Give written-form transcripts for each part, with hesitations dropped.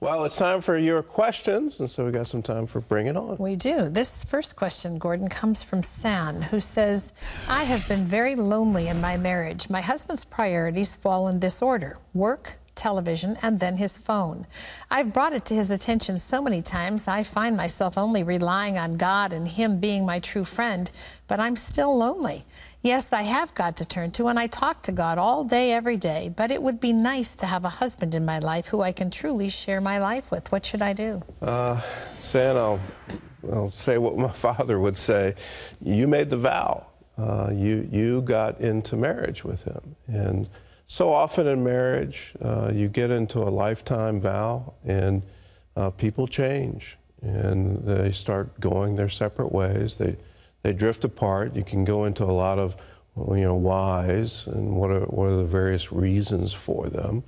Well, it's time for your questions, and so we got some time for Bring It On. We do. This first question, Gordon, comes from San, who says, I have been very lonely in my marriage. My husband's priorities fall in this order: work, television, and then his phone. I've brought it to his attention so many times, I find myself only relying on God and him being my true friend, but I'm still lonely. Yes, I have God to turn to, and I talk to God all day, every day, but it would be nice to have a husband in my life who I can truly share my life with. What should I do? San, I'll say what my father would say. You made the vow. You got into marriage with him. And so often in marriage, you get into a lifetime vow, and people change, and they start going their separate ways. They drift apart. You can go into a lot of, whys and what are the various reasons for them.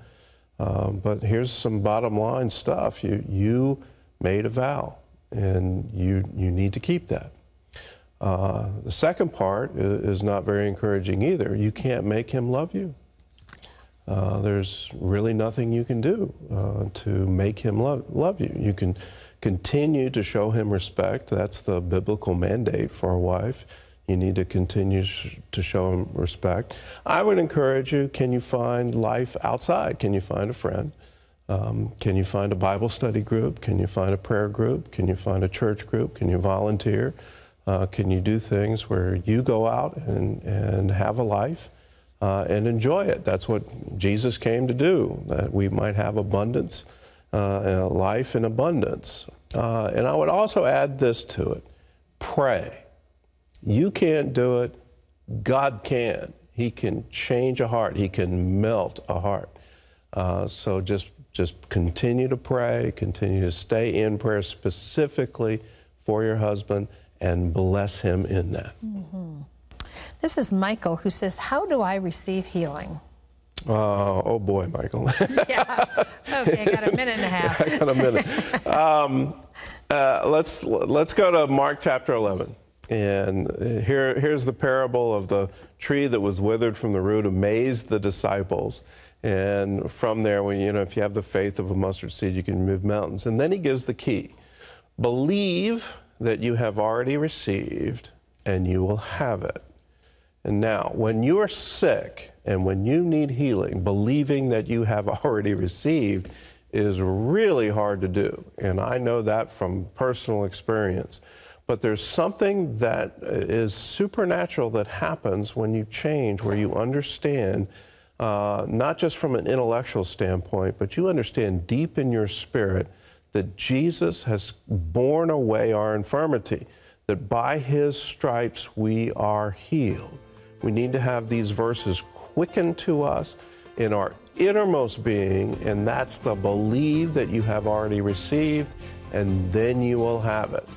But here's some bottom line stuff. You made a vow, and you need to keep that. The second part is not very encouraging either. You can't make him love you. There's really nothing you can do to make him love you. You can continue to show him respect. That's the biblical mandate for a wife. You need to continue to show him respect. I would encourage you, can you find life outside? Can you find a friend? Can you find a Bible study group? Can you find a prayer group? Can you find a church group? Can you volunteer? Can you do things where you go out and have a life? And enjoy it. That's what Jesus came to do, that we might have abundance, life in abundance. And I would also add this to it: pray. You can't do it, God can. He can change a heart. He can melt a heart. So just continue to pray, continue to stay in prayer specifically for your husband, and bless him in that. Mm-hmm. This is Michael, who says, how do I receive healing? Oh boy, Michael. Yeah. Okay, I got a minute and a half. I got a minute. Let's go to Mark chapter 11. And here's the parable of the tree that was withered from the root, amazed the disciples. And from there, if you have the faith of a mustard seed, you can move mountains. And then he gives the key. Believe that you have already received, and you will have it. And now, when you are sick and when you need healing, believing that you have already received is really hard to do. And I know that from personal experience. But there's something that is supernatural that happens when you change, where you understand, not just from an intellectual standpoint, but you understand deep in your spirit that Jesus has borne away our infirmity, that by his stripes we are healed. We need to have these verses quickened to us in our innermost being, and that's the believe that you have already received, and then you will have it.